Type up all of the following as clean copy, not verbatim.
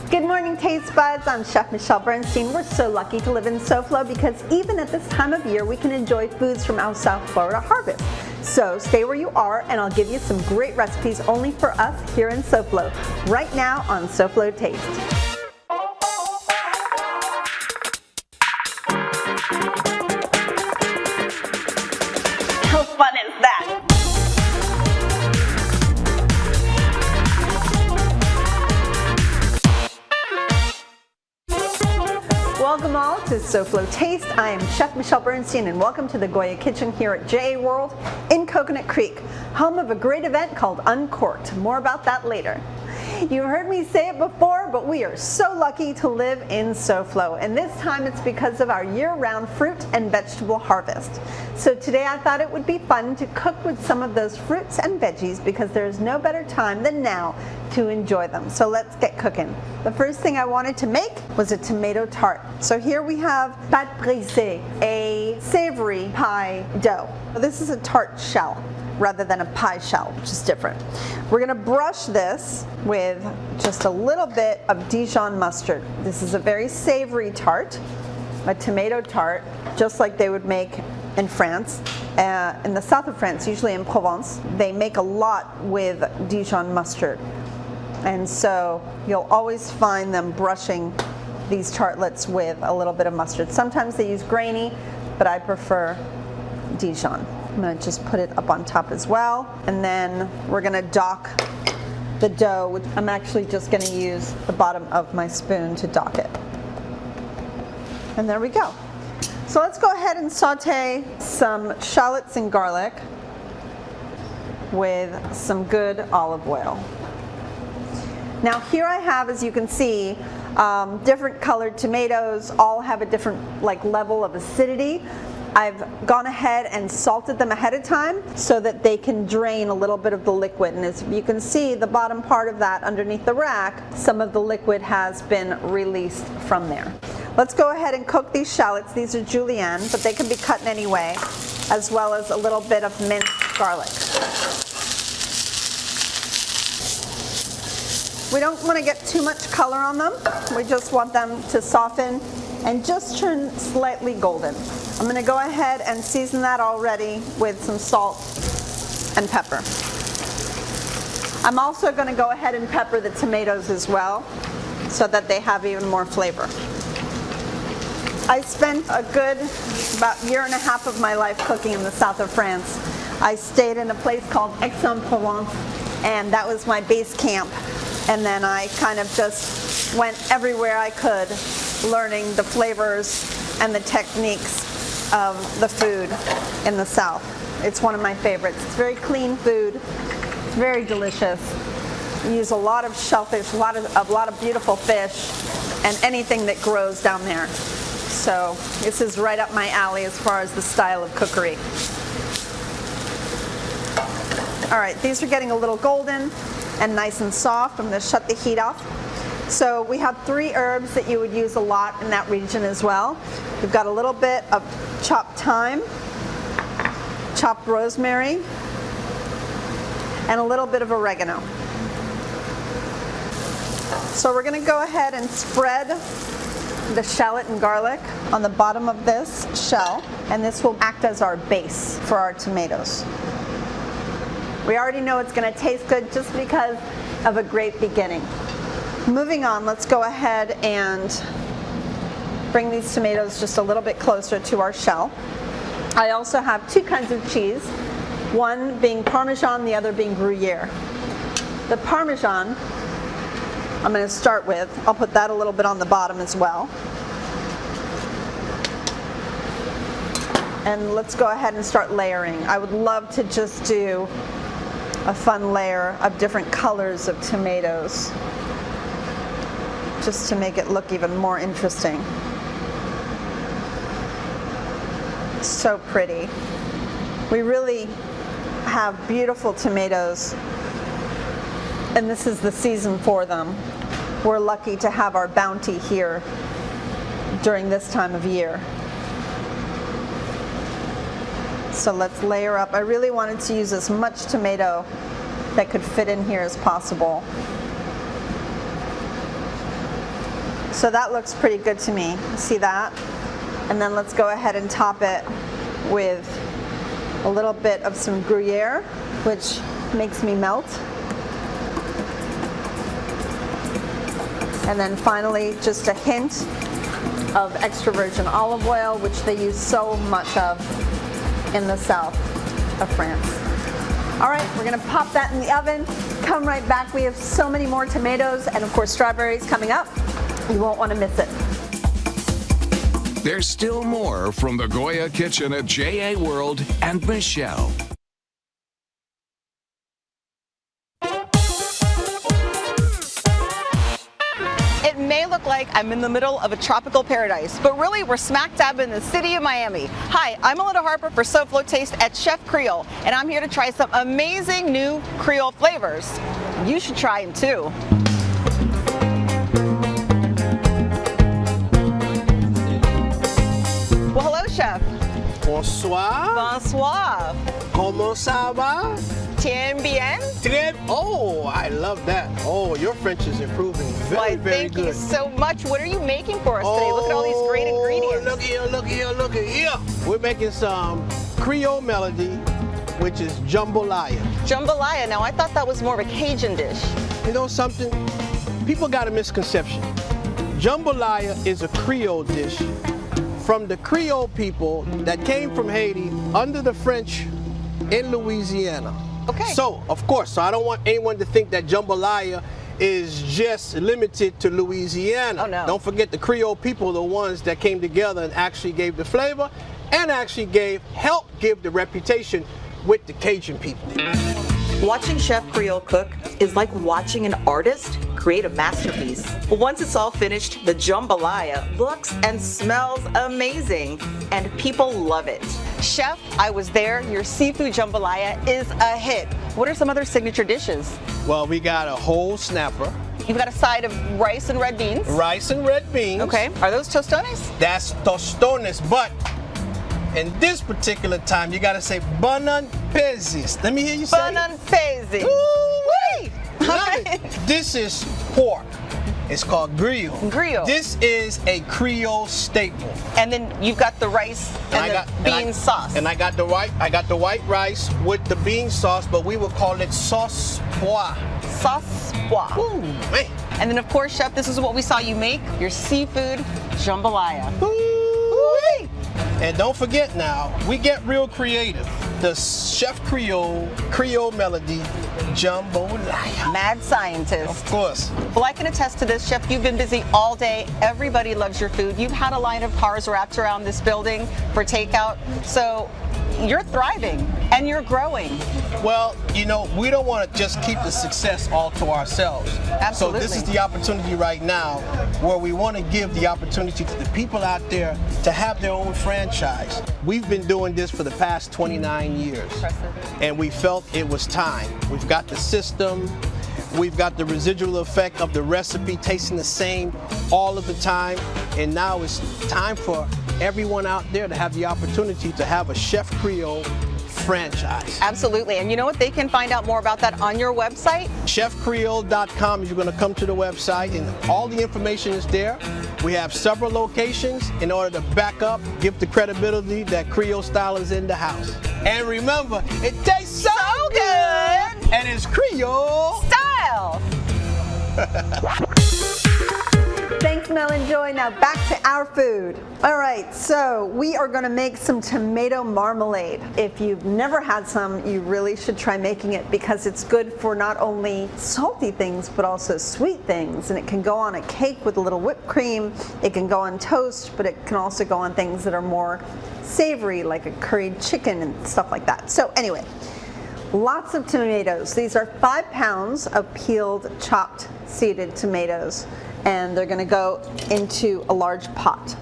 Good morning, Taste Buds. I'm Chef Michelle Bernstein. We're so lucky to live in SoFlo because even at this time of year, we can enjoy foods from our South Florida harvest. So stay where you are and I'll give you some great recipes only for us here in SoFlo, right now on SoFlo Taste. How fun is that? Welcome all to SoFlo Taste. I am Chef Michelle Bernstein and welcome to the Goya Kitchen here at JA World in Coconut Creek, home of a great event called Uncorked. More about that later. You've heard me say it before, but we are so lucky to live in SoFlo, and this time it's because of our year-round fruit and vegetable harvest. So today I thought it would be fun to cook with some of those fruits and veggies because there's no better time than now to enjoy them. So let's get cooking. The first thing I wanted to make was a tomato tart. So here we have pâte brisée, a savory pie dough. This is a tart shell rather than a pie shell, which is different. We're gonna brush this with just a little bit of Dijon mustard. This is a very savory tart, a tomato tart, just like they would make in France. In the south of France, usually in Provence, they make a lot with Dijon mustard. And so you'll always find them brushing these tartlets with a little bit of mustard. Sometimes they use grainy, but I prefer Dijon. I'm going to just put it up on top as well, and then we're going to dock the dough, which I'm actually just going to use the bottom of my spoon to dock it. And there we go. So let's go ahead and saute some shallots and garlic with some good olive oil. Now here I have, as you can see, different colored tomatoes, all have a different level of acidity. I've gone ahead and salted them ahead of time so that they can drain a little bit of the liquid. And as you can see, the bottom part of that underneath the rack, some of the liquid has been released from there. Let's go ahead and cook these shallots. These are julienne, but they can be cut in any way, as well as a little bit of minced garlic. We don't want to get too much color on them. We just want them to soften and just turn slightly golden. I'm going to go ahead and season that already with some salt and pepper. I'm also going to go ahead and pepper the tomatoes as well so that they have even more flavor. I spent a good about year and a half of my life cooking in the south of France. I stayed in a place called Aix-en-Provence, and that was my base camp. And then I kind of just went everywhere I could, learning the flavors and the techniques of the food in the south. It's one of my favorites. It's very clean food, very delicious. We use a lot of shellfish, a lot of beautiful fish, and anything that grows down there. So this is right up my alley as far as the style of cookery. All right, these are getting a little golden and nice and soft. I'm going to shut the heat off. So we have 3 herbs that you would use a lot in that region as well. We've got a little bit of chopped thyme, chopped rosemary, and a little bit of oregano. So we're going to go ahead and spread the shallot and garlic on the bottom of this shell, and this will act as our base for our tomatoes. We already know it's going to taste good just because of a great beginning. Moving on, let's go ahead and bring these tomatoes just a little bit closer to our shell. I also have 2 kinds of cheese, one being Parmesan, the other being Gruyere. The Parmesan I'm going to start with. I'll put that a little bit on the bottom as well. And let's go ahead and start layering. I would love to just do a fun layer of different colors of tomatoes, just to make it look even more interesting. So pretty. We really have beautiful tomatoes, and this is the season for them. We're lucky to have our bounty here during this time of year. So let's layer up. I really wanted to use as much tomato that could fit in here as possible. So that looks pretty good to me. See that? And then let's go ahead and top it with a little bit of some Gruyere, which makes me melt. And then finally, just a hint of extra virgin olive oil, which they use so much of in the south of France. All right, we're gonna pop that in the oven. Come right back. We have so many more tomatoes and of course strawberries coming up. You won't want to miss it. There's still more from the Goya Kitchen at JA World and Michelle. It may look like I'm in the middle of a tropical paradise, but really we're smack dab in the city of Miami. Hi, I'm Melinda Harper for SoFlo Taste at Chef Creole, and I'm here to try some amazing new Creole flavors. You should try them too. Well, hello, Chef. Bonsoir. Bonsoir. Comment ça va? Bien bien. Très. Oh, I love that. Oh, your French is improving. Very, very Thank good. you so much. What are you making for us today? Look at all these great ingredients. Look here, look here, look here. We're making some Creole melody, which is jambalaya. Jambalaya. Now, I thought that was more of a Cajun dish. You know something? People got a misconception. Jambalaya is a Creole dish from the Creole people that came from Haiti under the French in Louisiana. Okay. So, of course, I don't want anyone to think that jambalaya is just limited to Louisiana. Oh, no. Don't forget the Creole people are the ones that came together and actually gave the flavor and actually helped give the reputation with the Cajun people. Watching Chef Creole cook is like watching an artist create a masterpiece. Once it's all finished, the jambalaya looks and smells amazing, and people love it. Chef, I was there. Your seafood jambalaya is a hit. What are some other signature dishes? Well, we got a whole snapper, You've got a side of rice and red beans. rice and red beans. Okay. Are those tostones? That's tostones, but in this particular time, you gotta say banan pezis. Let me hear you say it. Banan pezi. Woo-wee! Love Okay. it. This is pork. It's called griot. Griot. This is a Creole staple. And then you've got the rice and the bean sauce. And I got the white rice with the bean sauce, but we would call it sauce pois. Sauce pois. Ooh, man. And then, of course, Chef, this is what we saw you make, your seafood jambalaya. Ooh-wee. And don't forget now, we get real creative. The Chef Creole melody jambalaya. Mad scientist. Of course. Well, I can attest to this, Chef. You've been busy all day. Everybody loves your food. You've had a line of cars wrapped around this building for takeout. So you're thriving and you're growing. Well, you know, we don't want to just keep the success all to ourselves. Absolutely. So this is the opportunity right now where we want to give the opportunity to the people out there to have their own franchise. We've been doing this for the past 29 years. Impressive. And we felt it was time. We've got the system. We've got the residual effect of the recipe tasting the same all of the time. And now it's time for everyone out there to have the opportunity to have a Chef Creole franchise. Absolutely. And you know what? They can find out more about that on your website. ChefCreole.com is going to come to the website and all the information is there. We have several locations in order to back up, give the credibility that Creole style is in the house. And remember, it tastes so good and it's Creole Style. Thanks, Mel and Joy. Now back to our food. All right, so we are going to make some tomato marmalade. If you've never had some, you really should try making it because it's good for not only salty things but also sweet things. And it can go on a cake with a little whipped cream. It can go on toast, but it can also go on things that are more savory, like a curried chicken and stuff like that. So anyway, lots of tomatoes. These are 5 pounds of peeled, chopped, seeded tomatoes. And they're going to go into a large pot,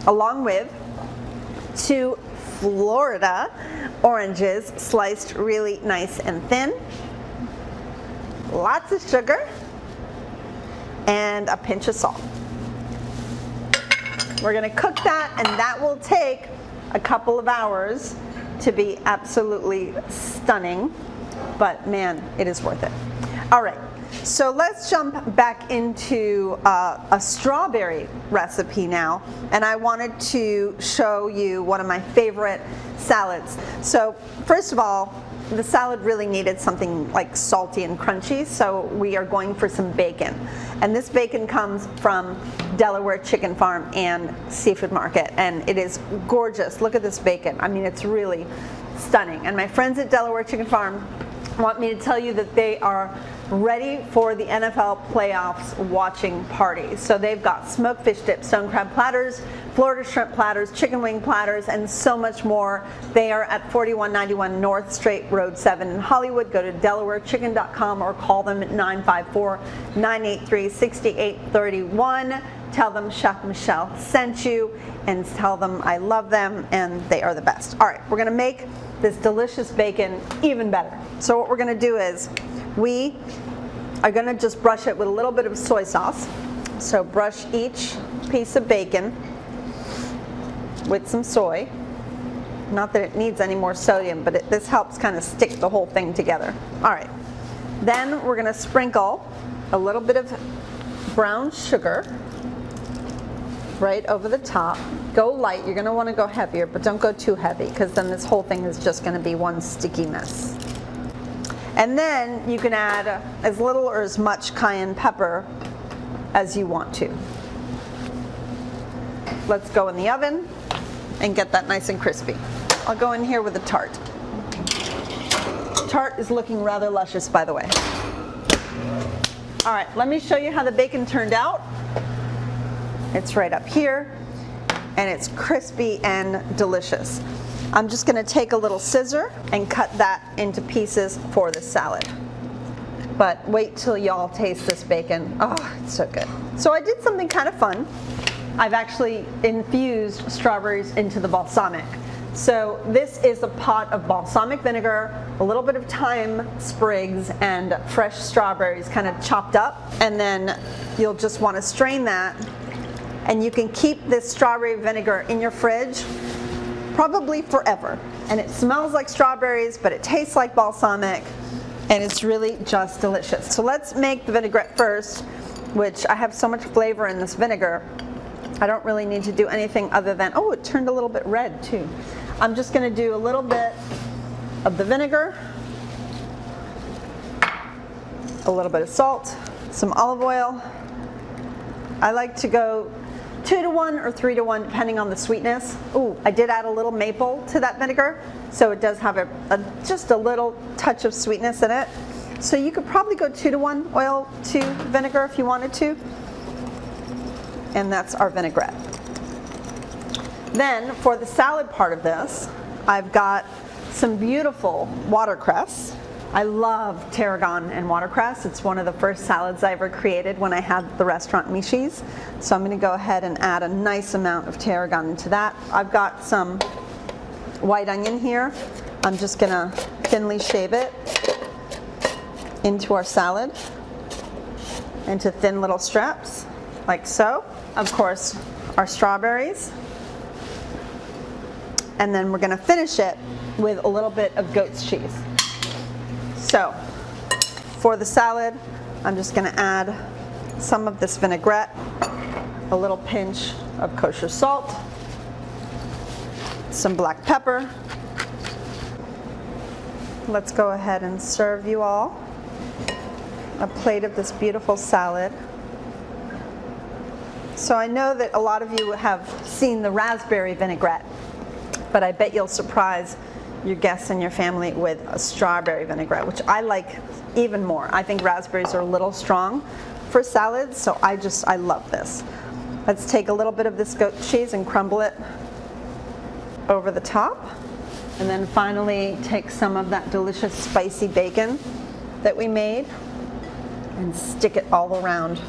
along with 2 Florida oranges sliced really nice and thin, lots of sugar, and a pinch of salt. We're going to cook that, and that will take a couple of hours to be absolutely stunning, but man, it is worth it. All right. So let's jump back into a strawberry recipe now, and I wanted to show you one of my favorite salads. So first of all, the salad really needed something like salty and crunchy, so we are going for some bacon. And this bacon comes from Delaware Chicken Farm and Seafood Market, and it is gorgeous. Look at this bacon. I mean, it's really stunning. And my friends at Delaware Chicken Farm want me to tell you that they are ready for the NFL playoffs watching party. So they've got smoked fish dip, stone crab platters, Florida shrimp platters, chicken wing platters, and so much more. They are at 4191 North Strait Road 7 in Hollywood. Go to DelawareChicken.com or call them at 954-983-6831. Tell them Chef Michelle sent you and tell them I love them and they are the best. All right, we're gonna make this delicious bacon even better. So what we're gonna do is we are gonna just brush it with a little bit of soy sauce. So brush each piece of bacon with some soy. Not that it needs any more sodium, but this helps kind of stick the whole thing together. All right, then we're gonna sprinkle a little bit of brown sugar right over the top. Go light. You're going to want to go heavier, but don't go too heavy because then this whole thing is just going to be one sticky mess. And then you can add as little or as much cayenne pepper as you want to. Let's go in the oven and get that nice and crispy. I'll go in here with the tart. Tart is looking rather luscious, by the way. All right, let me show you how the bacon turned out. It's right up here, and it's crispy and delicious. I'm just gonna take a little scissor and cut that into pieces for the salad. But wait till y'all taste this bacon. Oh, it's so good. So I did something kind of fun. I've actually infused strawberries into the balsamic. So this is a pot of balsamic vinegar, a little bit of thyme sprigs, and fresh strawberries kind of chopped up. And then you'll just want to strain that. And you can keep this strawberry vinegar in your fridge probably forever. And it smells like strawberries, but it tastes like balsamic, and it's really just delicious. So let's make the vinaigrette first, which I have so much flavor in this vinegar. I don't really need to do anything other than, oh, it turned a little bit red too. I'm just gonna do a little bit of the vinegar, a little bit of salt, some olive oil. I like to go 2-to-1 or 3-to-1 depending on the sweetness. Ooh, I did add a little maple to that vinegar, so it does have just a little touch of sweetness in it. So you could probably go 2-to-1 oil to vinegar if you wanted to. And that's our vinaigrette. Then for the salad part of this, I've got some beautiful watercress. I love tarragon and watercress. It's one of the first salads I ever created when I had the restaurant Mishi's. So I'm gonna go ahead and add a nice amount of tarragon into that. I've got some white onion here. I'm just gonna thinly shave it into our salad, into thin little strips, like so. Of course, our strawberries. And then we're gonna finish it with a little bit of goat's cheese. So, for the salad, I'm just gonna add some of this vinaigrette, a little pinch of kosher salt, some black pepper. Let's go ahead and serve you all a plate of this beautiful salad. So I know that a lot of you have seen the raspberry vinaigrette, but I bet you'll surprise your guests and your family with a strawberry vinaigrette, which I like even more. I think raspberries are a little strong for salads, so I love this. Let's take a little bit of this goat cheese and crumble it over the top. And then finally take some of that delicious spicy bacon that we made and stick it all around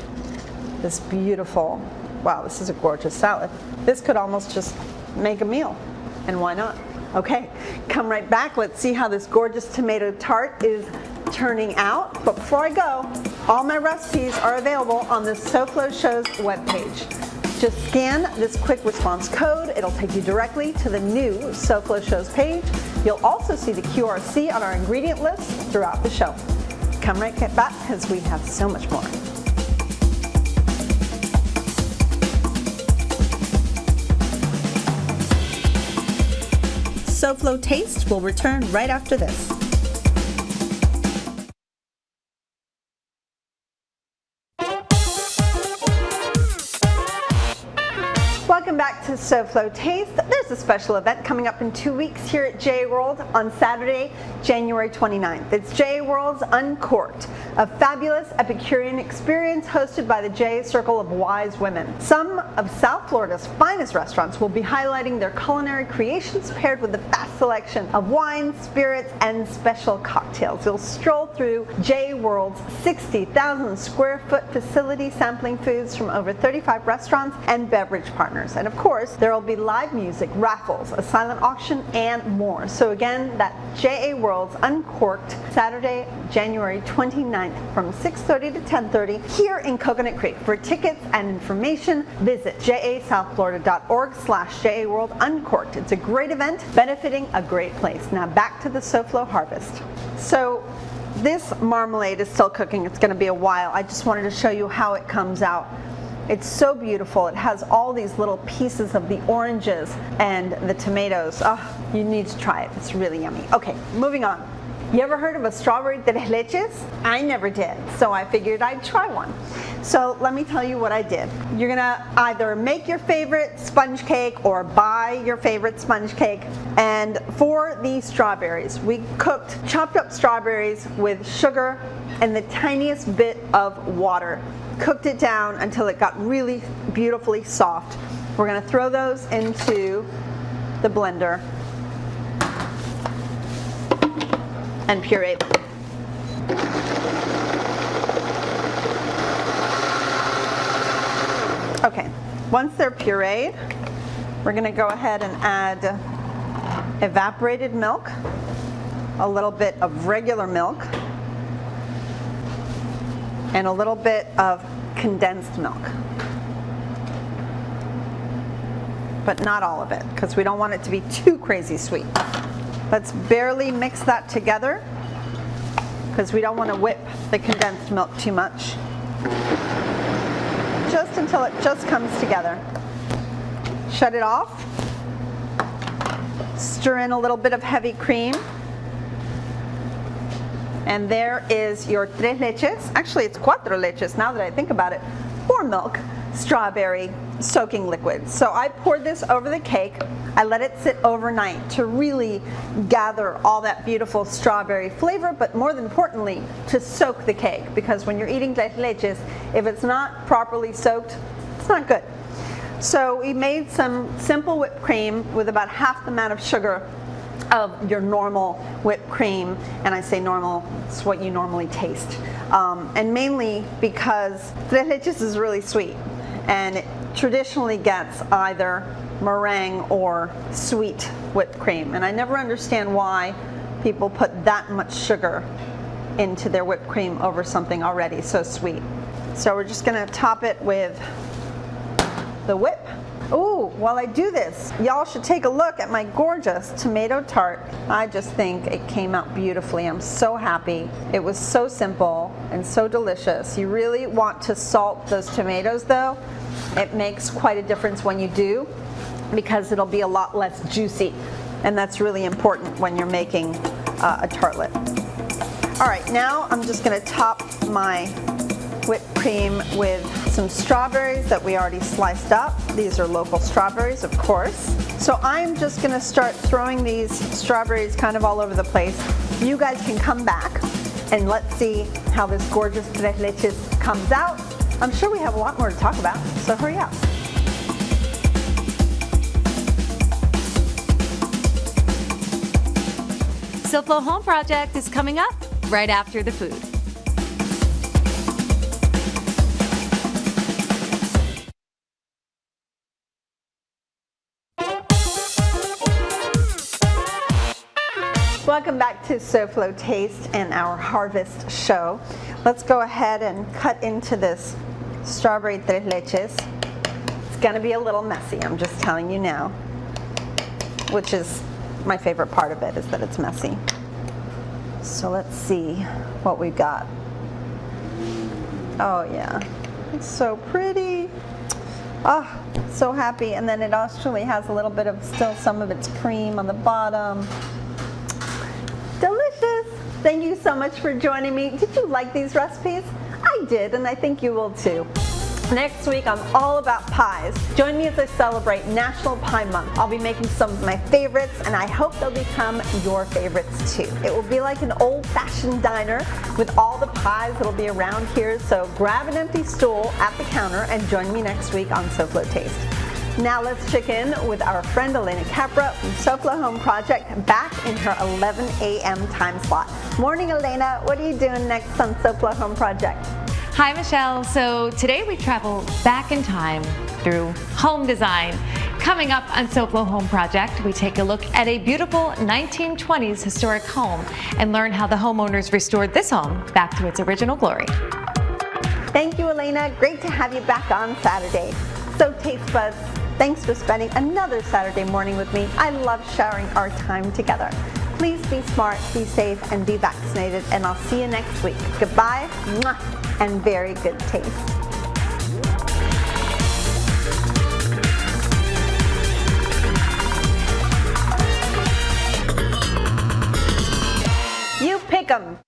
this beautiful, wow, this is a gorgeous salad. This could almost just make a meal, and why not? Okay, come right back. Let's see how this gorgeous tomato tart is turning out. But before I go, all my recipes are available on the SoFlo Show's webpage. Just scan this quick response code. It'll take you directly to the new SoFlo Shows page. You'll also see the QRC on our ingredient list throughout the show. come right back because we have so much more. SoFlo Taste will return right after this. Welcome back to SoFlo Taste. There's a special event coming up in 2 weeks here at JA World on Saturday, January 29th. It's JA World's Uncorked, a fabulous Epicurean experience hosted by the JA Circle of Wise Women. Some of South Florida's finest restaurants will be highlighting their culinary creations paired with a vast selection of wines, spirits, and special cocktails. You'll stroll through JA World's 60,000 square foot facility sampling foods from over 35 restaurants and beverage partners. And of course, there will be live music, raffles, a silent auction, and more. So again, that JA World's Uncorked, Saturday, January 29th from 6:30 to 10:30 here in Coconut Creek. For tickets and information, visit jasouthflorida.org/JA World Uncorked. It's a great event benefiting a great place. Now back to the SoFlo harvest. So this marmalade is still cooking. It's going to be a while. I just wanted to show you how it comes out. It's so beautiful. It has all these little pieces of the oranges and the tomatoes. Oh, you need to try it. It's really yummy. Okay, moving on. You ever heard of a strawberry tres leches? I never did, so I figured I'd try one. So let me tell you what I did. You're gonna either make your favorite sponge cake or buy your favorite sponge cake. And for these strawberries, we cooked chopped up strawberries with sugar and the tiniest bit of water. Cooked it down until it got really beautifully soft. We're gonna throw those into the blender and puree them. Okay, once they're pureed, we're gonna go ahead and add evaporated milk, a little bit of regular milk, and a little bit of condensed milk. But not all of it, because we don't want it to be too crazy sweet. Let's barely mix that together, because we don't want to whip the condensed milk too much. Just until it just comes together. Shut it off. Stir in a little bit of heavy cream. And there is your tres leches. Actually, it's cuatro leches now that I think about it. 4 milk, strawberry soaking liquid. So I poured this over the cake. I let it sit overnight to really gather all that beautiful strawberry flavor, but more than importantly, to soak the cake. Because when you're eating tres leches, if it's not properly soaked, it's not good. So we made some simple whipped cream with about half the amount of sugar of your normal whipped cream, and I say normal, it's what you normally taste. And mainly because tres leches is really sweet, and it traditionally gets either meringue or sweet whipped cream. And I never understand why people put that much sugar into their whipped cream over something already so sweet. So we're just gonna top it with the whip. Ooh, while I do this, y'all should take a look at my gorgeous tomato tart. I just think it came out beautifully. I'm so happy. It was so simple and so delicious. You really want to salt those tomatoes though. It makes quite a difference when you do, because it'll be a lot less juicy. And that's really important when you're making a tartlet. All right, now I'm just gonna top my whipped cream with some strawberries that we already sliced up. These are local strawberries, of course. So I'm just gonna start throwing these strawberries kind of all over the place. You guys can come back and let's see how this gorgeous tres leches comes out. I'm sure we have a lot more to talk about, so hurry up. SoFlo Home Project is coming up right after the food. Welcome back to SoFlo Taste and our Harvest show. Let's go ahead and cut into this strawberry tres leches. It's gonna be a little messy, I'm just telling you now, which is my favorite part of it, is that it's messy. So let's see what we've got. Oh yeah, it's so pretty. Oh, so happy. And then it actually has a little bit of still some of its cream on the bottom. Delicious. Thank you so much for joining me. Did you like these recipes? I did, and I think you will too. Next week, I'm all about pies. Join me as I celebrate National Pie Month. I'll be making some of my favorites, and I hope they'll become your favorites too. It will be like an old-fashioned diner with all the pies that'll be around here, so grab an empty stool at the counter and join me next week on SoFlo Taste. Now let's check in with our friend Elena Capra from SoFlo Home Project, back in her 11 a.m. time slot. Morning, Elena. What are you doing next on SoFlo Home Project? Hi, Michelle. So today we travel back in time through home design. Coming up on SoFlo Home Project, we take a look at a beautiful 1920s historic home and learn how the homeowners restored this home back to its original glory. Thank you, Elena. Great to have you back on Saturday. So Taste Buds, thanks for spending another Saturday morning with me. I love sharing our time together. Please be smart, be safe, and be vaccinated, and I'll see you next week. Goodbye, mwah, and very good taste. You pick 'em.